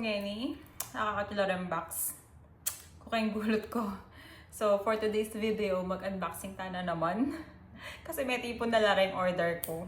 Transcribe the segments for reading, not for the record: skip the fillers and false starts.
ngeni, nakakatulorang box. Kung gulot ko. So, for today's video, mag-unboxing ta na naman. Kasi may tipon na lang rin order ko.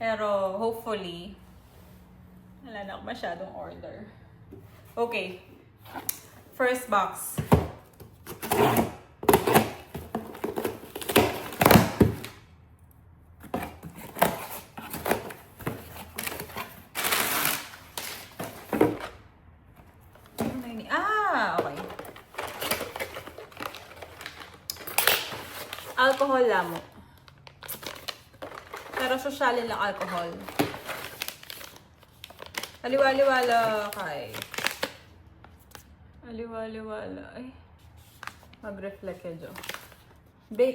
Pero, hopefully, wala na ako masyadong order. Okay. First box. Okay. Alcohol lamo. Pero sosyalin lang alcohol. Aliwaliwala kay. Aliwaliwala. Ay. Mag-reflect ka dyan.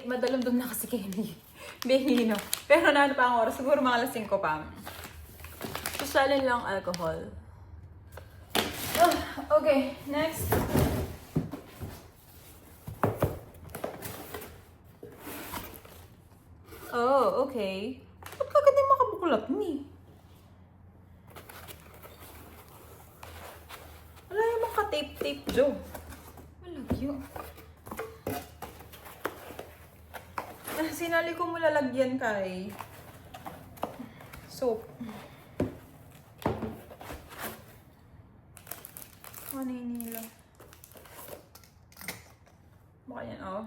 Madalam doon na kasi Kenny. Behino. Pero na ano pa ang oras? Siguro mga alas 5 pa. Sosyalin lang alcohol. Okay, next. Oh, okay. Ba't kagad yung makabukulat ni? Wala yung maka-tape-tape, Joe. Malagyo. Sinali ko mo lalagyan kay soap. Ano yun nila? Baka yan, oh.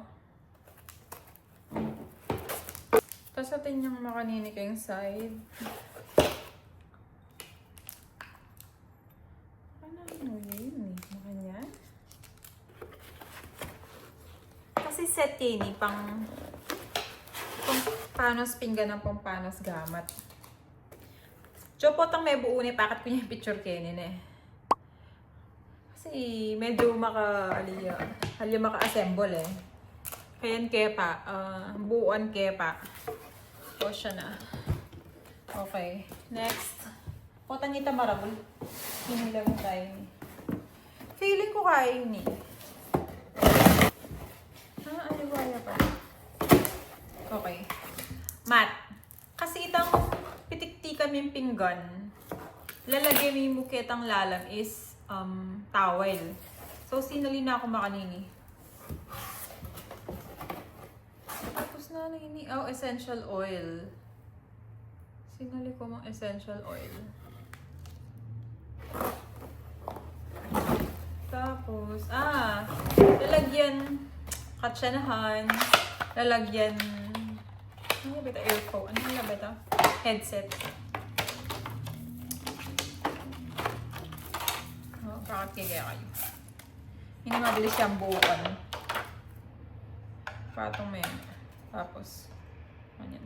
Tapos atin yung makanini ko yung side. Ano yun eh? Makanyan? Kasi set yun eh, pang panos pinggan ng pampanos gamat. Chopot ang may buo ni pakat ko niya yung picture kenin eh. Kasi medyo maka-assemble eh. Kayan kepa, buuan kepa. O siya na. Okay, next. Potan nita marabol. Hinilang tayo ni. Feeling ko kain ni. Aliwala pa. Okay. Mat. Kasi itang pitikti kami pinggan. Lalagay mo yung muketang lalam is towel. So, sinali na ako makanini. Tapos na nini. Oh, essential oil. Sinali ko mga essential oil. Tapos, lalagyan katsanahan. Lalagyan ano ba ito? Earphone. Ano ba ito? Headset. Bakit kaya kayo? Hindi mabilis siyang buukan. Patong may tapos, ganyan.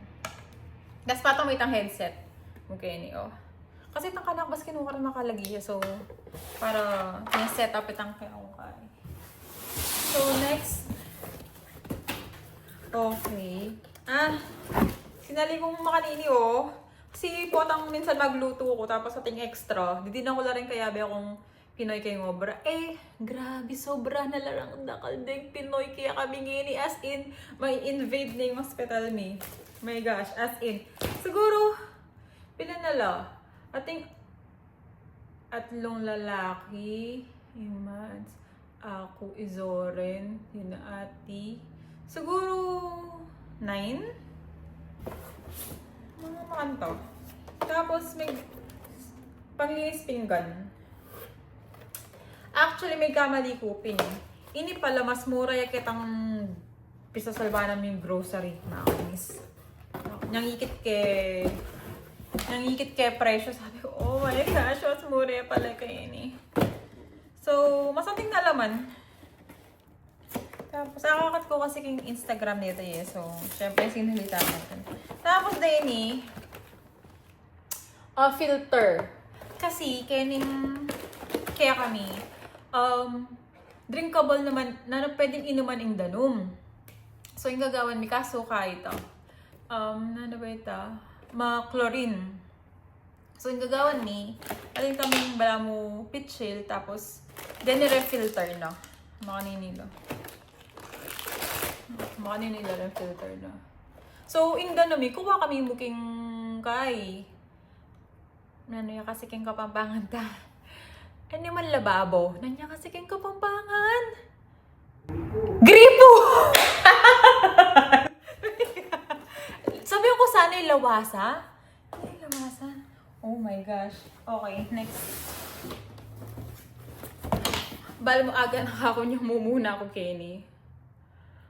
Das patong may itang headset. Okay, ni oh. Kasi itang kanak, bas kinuha rin makalagi siya. So, para yung setup itang kaya akong kaya. So, next. Okay. Sinali kong makanini oh. Kasi potang minsan magluto ko tapos ating extra. Hindi na ko lang rin kaya ba akong Pinoy kay ngobra. Grabe, sobra na larang nakaldeng Pinoy kaya kami ngini. As in, may invade na yung hospital me. My gosh, as in. Siguro, pila na la? Ating atlong lalaki, Imans, ako, Izoren, yun na ati. Siguro, 9? Mga makanto. Tapos, may panglinis pinggan. Actually, may kamali kupin. Ini pala, mas mura yung kitang pisasalba namin yung grocery. Nakakainis. Nangikit ke presyo. Sabi ko, oh my gosh, mas mura yung pala kayo ini. So, masamting na laman. Tapos, akakat ko kasi yung Instagram nito eh. So, syempre, sinalita natin. Tapos, din filter. Kasi, kaya kami, drinkable naman, na pwedeng inuman yung danum. So, yung gagawan mi kaso kahit ano ba ito? Ma-chlorine. So, yung gagawan mi, alin kaming bala mo pitchill, tapos, then i-refilter na. Makaninilo. Refilter na. So, yung danum mi, kuha kami muking kay. Ano yung kasi king kapampangan ta. Ano naman lababo? Nanya kasi kayong Kapampangan. Gripo! Sabi ko sana yung lawasa. Ay, lawasa. Oh my gosh. Okay, next. Bala mo aga nakakunyang mumuna ako, Kenny.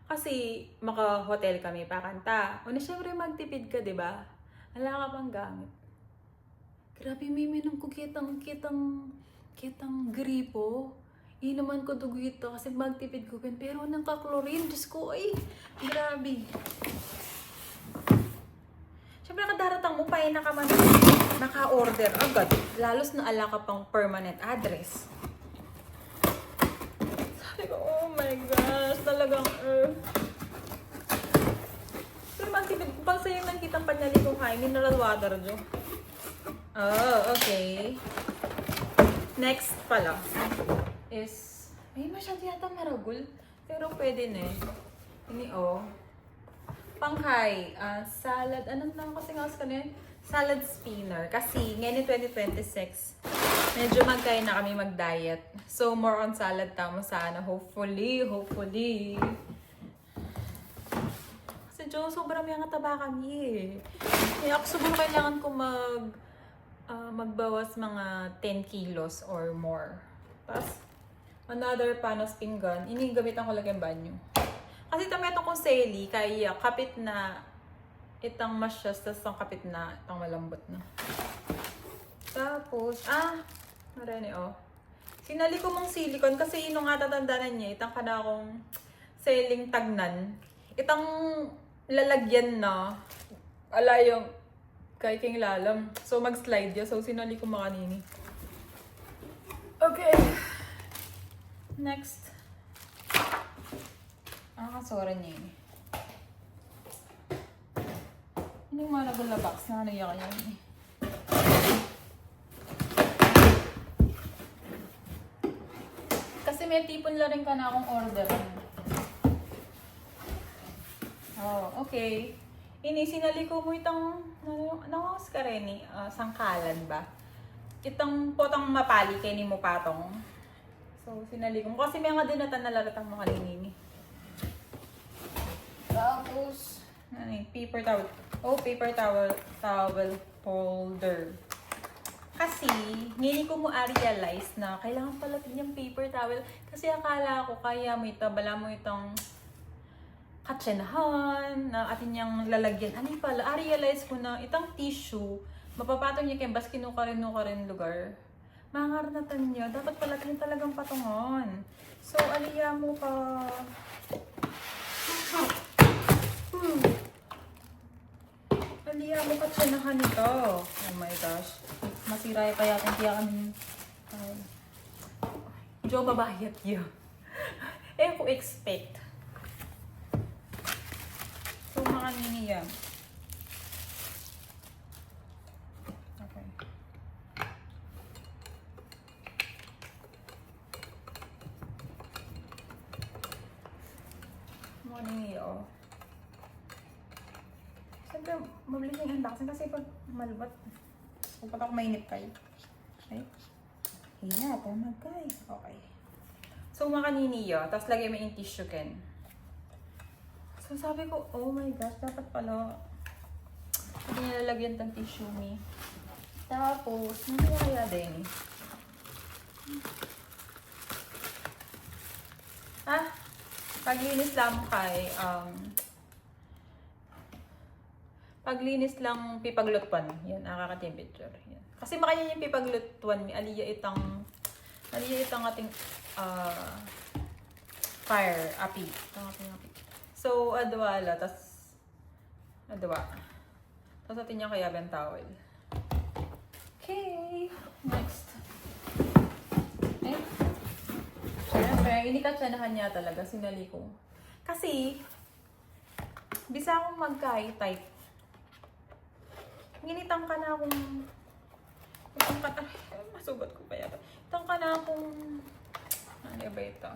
Kasi maka-hotel kami, pakanta. O na syempre magtipid ka, di ba? Wala ka pang gamit. Grabe, may minom ko kitang gripo. Inuman ko dugo ito kasi magtipid ko pen. Pero nang ka-chlorine, Diyos ko, ay, grabe. Siyempre, kadaratang mo pa naka-order agad. Lalos na ala ka pang permanent address. Sabi ko, oh my gosh, talagang, Pero magtipid ko, pag sa'yo nang kitang panyali kong kain, mineral water, Jo. Oh, okay. Next pala is, ay masyado yata maragul. Pero pwede na eh. Ini panghay, salad, anong lang kasi nga ka na salad spinner. Kasi ngayon 2026, medyo magkain na kami mag-diet. So more on salad tamo sana. Hopefully. Kasi Jo, sobrang may nga taba kami eh. Kaya ako sobrang kailangan ko magbawas mga 10 kilos or more. Tapos, another panos pinggan, inigamitan ko lang yung banyo. Kasi tameto kong seli, kaya kapit na itang masyas, tapos ang kapit na itang malambot na. Tapos, marami sinali ko mong silicone kasi yun nga tatandanan niya, itang ka na akong seling tagnan. Itang lalagyan na, ala yung kay king lalam. So, mag-slide ya. So, sinali ko makanini. Okay. Next. Kasora niya yun. Hindi mo nagula box na ano yan eh. Kasi may tipon la rin ka na akong order. Oh, okay. Ini, sinali ko mo itang, nangawas ka rin eh, sangkalan ba? Itang potang mapali kay ni mo patong. So, sinali ko. Kasi may nga din natanalatang mga linini. Tapos, paper towel. Oh, paper towel holder. Kasi, ngini ko mo realize na kailangan pala yung paper towel. Kasi akala ko kaya mo ito, bala mo itong katsenahan, na atin niyang lalagyan. Ano pala, realize ko na itang tissue, mapapatong niya kayo, bas kinukarin lugar. Mangarnatan niyo, dapat pala talagang patungon. So, aliya mo ka. Aliya mo katsenahan ito. Oh my gosh. Masira kaya kung tiyakan Jo, babayat yun. Ko expect. So, makanini yan. Okay. Makanini, Siyempre, mabilis yung unboxing kasi pag malbat, kung ako mainip kayo. Okay? Hina, tamag guys. Okay. So, makanini yun. Tapos, lagay mo yung tissue ken. So, sabi ko, oh my gosh, dapat pala hindi nilalagyan ng tissue me. Tapos, hindi ko kaya din. Paglinis lang kay, paglinis lang pipaglutpan. Yan, nakaka-temperature. Yan. Kasi makanya yung pipaglutpan, may aliya itang ating, fire, api. So, adwala, tas atin yung kayabang towel. Okay, next. Siyempre, inikatsyanahan niya talaga, sinali ko. Kasi, bisa akong magka-type. Nginitang ka na akong, masugat ko pa yata. Itang ka na akong, ano ba ito?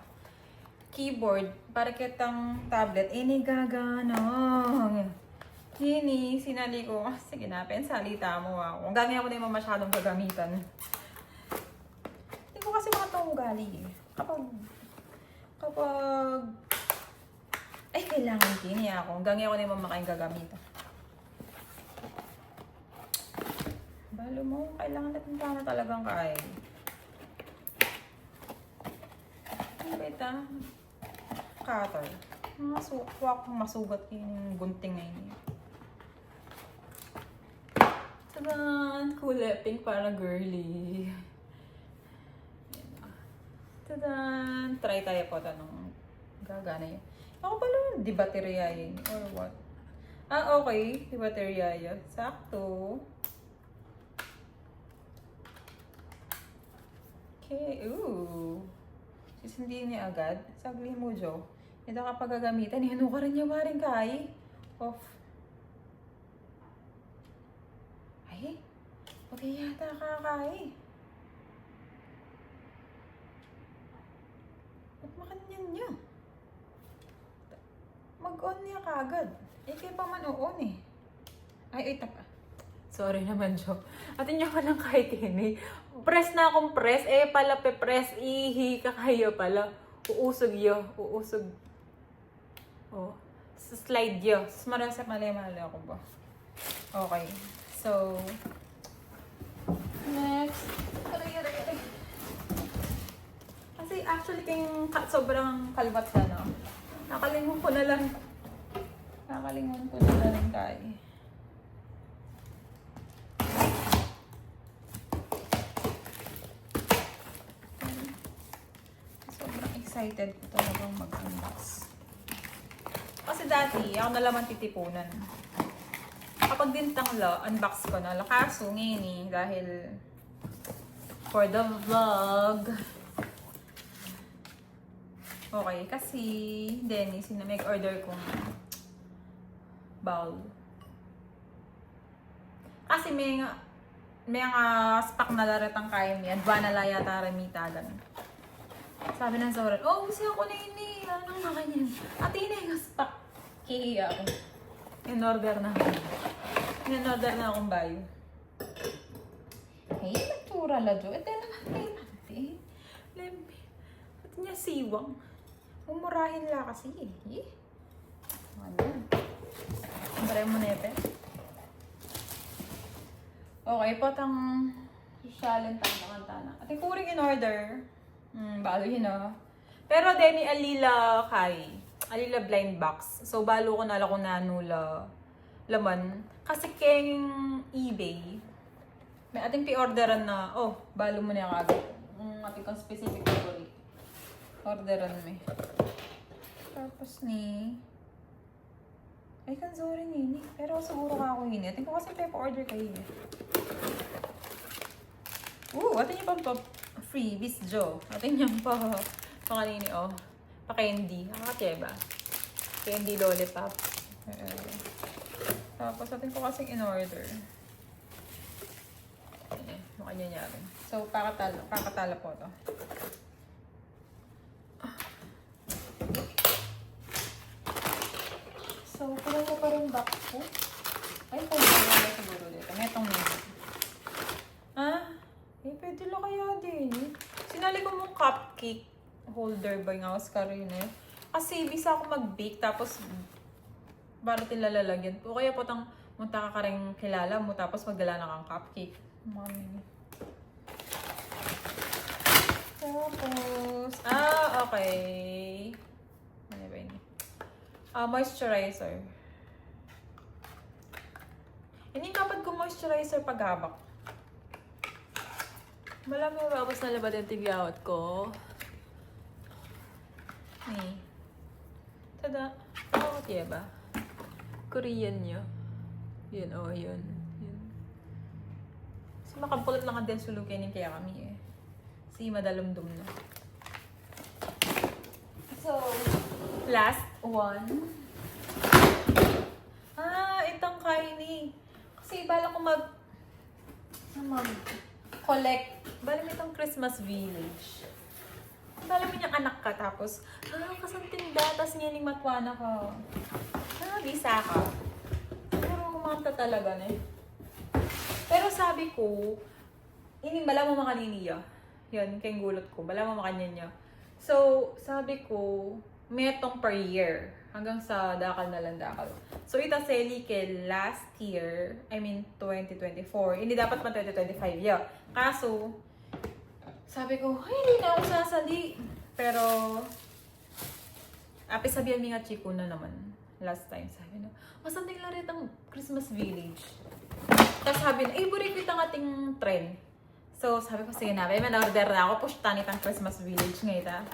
Keyboard, para kitang tablet, gagana. Hini, sinali ko. Sige na, salita mo ako. Ang gagawin ko na yung masyadong gagamitan. Hindi ko kasi akong ugali eh. Kapag ay, kailangan kini ako. Hanggang ako na yung mamakain gagamit. Balo mo, kailangan natin na talagang kain. Ano ba ito? Cutter. Masugat yung gunting na yun. Tadan! Kulay pink para girly. Tadan! Try tayo po ito nung gagana yun. Ako pala, di baterya yun. Or what? Ah, okay. Di baterya yun. Sakto. Okay. Ooh. Sisindi niya agad. Sagli mo, Jo. Ito kapag gagamitan, ano ka rin niya maring kay? Off. Ay, okay yata kakay. Ba't makanyan niya? Mag-on niya kagad. Eh, kaya pa man on eh. Ay, tapa. Sorry naman, Jo. Atin niya palang kahit ini. Press na akong press. Eh, pala pe-press. Ihi ka kayo pala. Uusog yo. Uusog. Oh. Slide yo. Marasa mali ako ba? Okay. So, next. Aray. Kasi actually, kayong sobrang kalbat ka, no? Nakalingon ko na lang tayo. Sobrang excited ko talagang mag-unbox. Kasi dati, ako na laman titipunan. Kapag dintang unbox ko na. Kaso ngayon dahil for the vlog. Okay, kasi Dennis, mag-order kong bowl. Kasi may nga stock na laratang kaya niya. Adwa na la yata remita. Ganun. Sabi ng Soren, oh, gusto ako na ini. Anong mga niyan? Ate na yung stock. Kihiya ako. In-order na akong bayo. Hey, natura la Jo. Ito naman payment. Lembe. At niya siwang. Umurahin la kasi eh. Ano? Umbray mo na ito. Okay, patang sosyalin tanda. At yung kuring in order. Balo yun ah. Pero Denny Alila blind box. So balo ko nala ko na nula laman. Kasi keng eBay. May ating pi-orderan na, balo mo na yung agad. Ating kang specific category. Orderan mo. Tapos ay kanzori nini. Pero siguro ka ako yun. Ating ko kasi pa-order kayo. Ating yung pang freebies, Jo. Ating yung kanini, pa-candy. Nakakacheba. Candy lollipop. Tapos ating ko kasing in-order. Mukha niya rin. So, kakatala po to. So, kulang ko pa rin box ko. Ay, kulang ko siguro dito. May itong nito. Pwede lang kaya din. Sinali ko mong cupcake holder ba yung awas ka rin eh. Kasi bisa ako mag-bake tapos barat lalagyan. O kaya po munta ka rin kilala mo tapos magdala na kang cupcake. Mami. Tapos, okay. Ano ba yun? Moisturizer. Hindi kapag ko moisturizer paghabak. Malami mababas na labad yung tigyawat ko. Tada. Bakit yan ba? Korean nyo. Yun, yun. So, makapulot lang ang din sulukin kaya kami eh. Si madalumdum na. So, last one. Itong kaini. Kasi bala ko mag-collect. Bala mo itong Christmas Village. Bala mo niyang anak ka tapos, kasantinda, tapos ngayon matwana ka. Bisa ka. Pero kumanta talaga na eh. Pero sabi ko, bala mo mga liniya. Yan, kayong gulot ko. Bala mo makanya niya. So, sabi ko, metong per year. Hanggang sa dakal na lang dakal. So, ita seli ke last year, I mean 2024. Hindi dapat pa 2025 ya. Kaso, sabi ko, ay, hindi na ako sasali. Pero, api sabihan mi nga chiko na naman. Last time, sabi na, masanding lang rin ang Christmas Village. Tapos sabi na, buri kita ng ating trend. So, sabi ko, sige na, may man-order na ako. Push tanit ang Christmas Village ngayon, ha?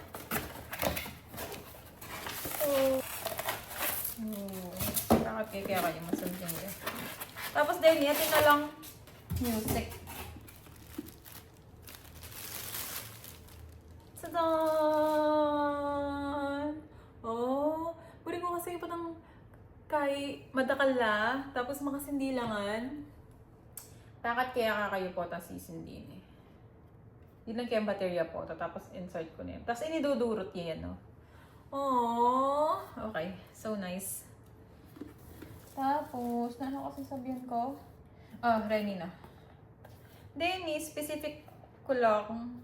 Bakit kaya kayo masundin niya? Tapos din, yatin na lang music. Tadaan! Oh, buri ko kasi pa ng kay madakala, tapos makasindilangan. Bakit kaya kayo po ta sisindin eh? Yun lang kaya ang baterya po, tapos insert ko na yun. Tapos inidudurot niya yan, no? Oh, okay. So nice. Tapos, ano kasi sabihin ko? Ready na. Denny, specific ko lang.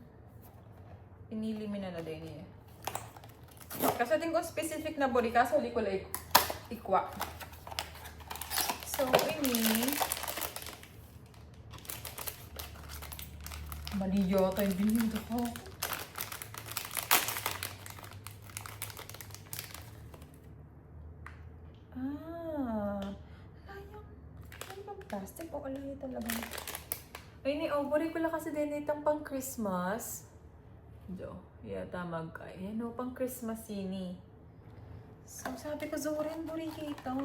Pinili mo na Denny. Kasi din ko specific na body, kaso di ko lang ikwa. So, ini. Mali yata yung binili ko. Plastic o alay talaga. Ay, ni-ovary ko lang kasi din itong pang Christmas. Jo, yata magkay. Yan o, pang Christmas ini. So, sabi ko, Zorin, buri kita.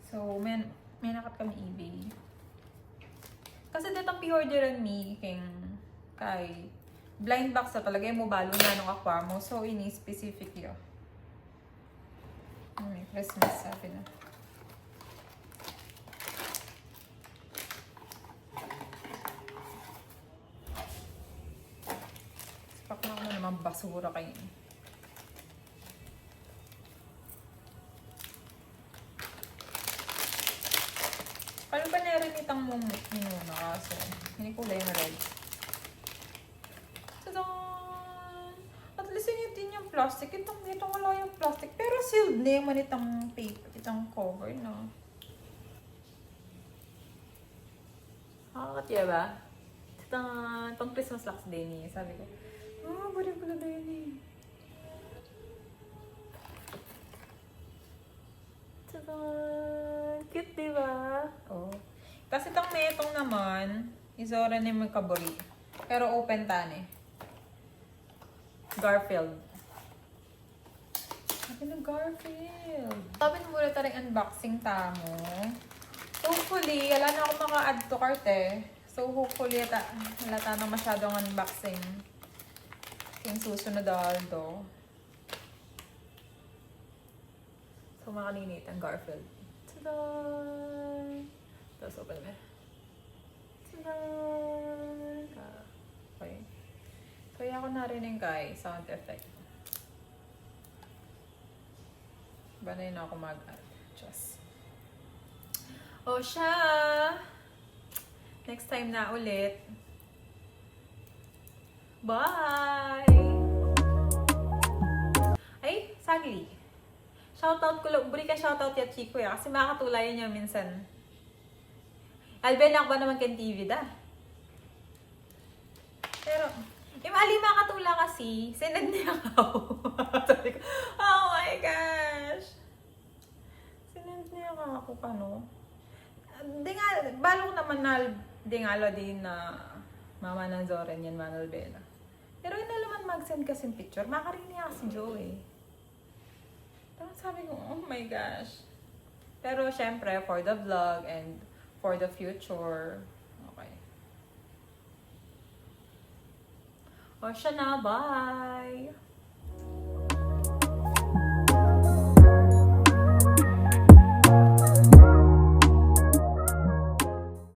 So, may nakat kami eBay. Kasi ditong pi-orderan mi kay blind box na talaga yung mobalo na nung aqua mo. So, ini specific yun. Christmas, sabi na. Naman basura kayo. Paano ba narin itang minuna kaso? Hindi ko lang yung red. Tadaan! At least yun din yung plastic. Itong wala yung plastic. Pero sealed na yung itang paper. Itang cover, no? Nakakatiya ba? Itong Christmas locks din niya. Sabi ko, bari pala na yun eh. Tadaan! Cute, diba? Oh. Kasi itong metong naman, isora na yung magkaburi. Pero open tan eh. Garfield. Sabi na Garfield. Sabi na muna tayo unboxing tamo. Hopefully, wala na ako maka-add to cart eh. So hopefully, wala na masyadong unboxing. Yung susunod Aldo. So, makalinit ang Garfield. Tada! Tapos open mo. Tada! Okay. Kaya ako narinig kay sound effect. Ba na yun ako mag-adjust. O siya! Next time na ulit. Bye! Ay, sagli. Shoutout ko lang. Buri ka shoutout ya Chico ya. Kasi makakatulayan niya minsan. Alben ako ba naman kan TV da? Pero, yung mali makatula kasi, sinad niya ako. Sabi ko, oh my gosh! Sinad niya ako pa, no? Di nga, balo ko naman na, di nga ala din na mama ng Zoren yan, Manuel Bella. Pero yun na naman mag-send kasi picture. Makarinig niya kasi Joe eh. Tapos sabi ko, oh my gosh. Pero syempre, for the vlog and for the future. Okay. O siya na, bye!